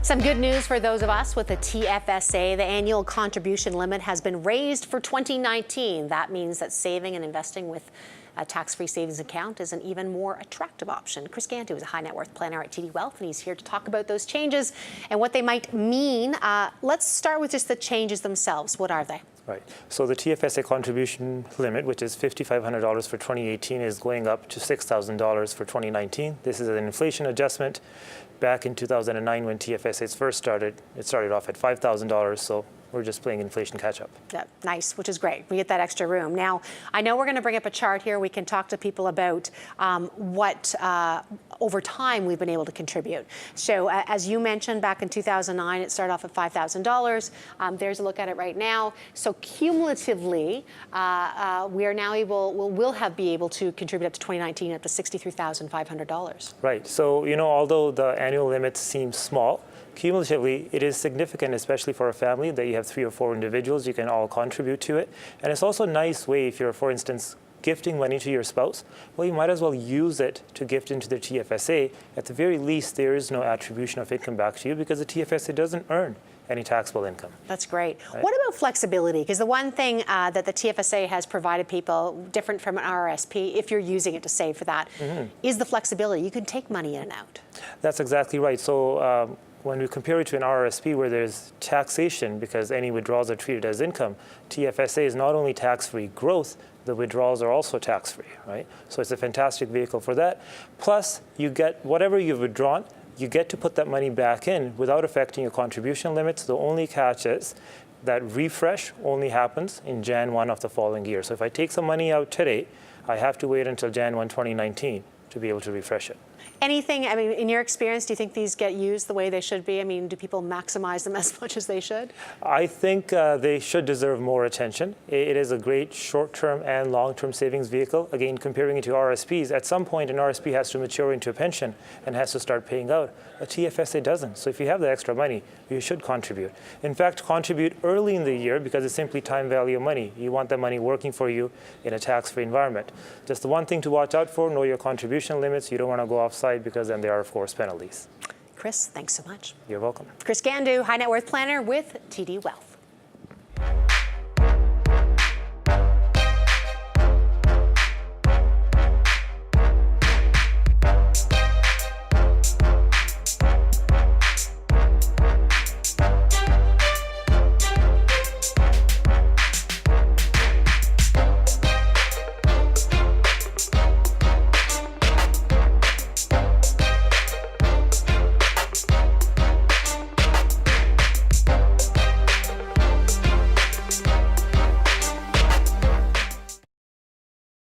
Some good news for those of us with a Tfsa. The annual contribution limit has been raised for 2019. That means that saving and investing with a tax-free savings account is an even more attractive option. Chris Gandhu is a high net worth planner at TD Wealth, and he's here to talk about those changes and what they might mean. Let's start with just the changes themselves. What are they? Right. So the Tfsa contribution limit, which is $5,500 for 2018, is going up to $6,000 for 2019. This is an inflation adjustment. Back in 2009, when Tfsa first started, it started off at $5,000. So we're just playing inflation catch-up. Yeah, nice, which is great. We get that extra room. Now, I know we're going to bring up a chart here. We can talk to people about what over time we've been able to contribute. So as you mentioned, back in 2009, it started off at $5,000. There's a look at it right now. So cumulatively, we are now we'll be able to contribute up to 2019 up to $63,500. Right. So, although the annual limit seems small, cumulatively, it is significant, especially for a family that you have 3 or 4 individuals. You can all contribute to it. And it's also a nice way if you're, for instance, gifting money to your spouse. Well, you might as well use it to gift into the Tfsa. At the very least, there is no attribution of income back to you because the Tfsa doesn't earn any taxable income. That's great. Right? What about flexibility? Because the one thing that the Tfsa has provided people, different from an RRSP, if you're using it to save for that, is the flexibility. You can take money in and out. That's exactly right. So when we compare it to an RRSP where there's taxation because any withdrawals are treated as income, Tfsa is not only tax-free growth, the withdrawals are also tax-free, right? So it's a fantastic vehicle for that. Plus, you get whatever you've withdrawn, you get to put that money back in without affecting your contribution limits. The only catch is that refresh only happens in Jan 1 of the following year. So if I take some money out today, I have to wait until Jan 1, 2019 to be able to refresh it. Anything, I mean, in your experience, do you think these get used the way they should be? I mean, do people maximize them as much as they should? I think they should deserve more attention. It is a great short-term and long-term savings vehicle. Again, comparing it to RSPs, at some point an RSP has to mature into a pension and has to start paying out. A Tfsa doesn't. So if you have the extra money, you should contribute. In fact, contribute early in the year because it's simply time value of money. You want that money working for you in a tax-free environment. Just the one thing to watch out for, know your contribution limits. You don't want to go offside because then there are, of course, penalties. Chris, thanks so much. You're welcome. Chris Gandhu, high net worth planner with TD Wealth.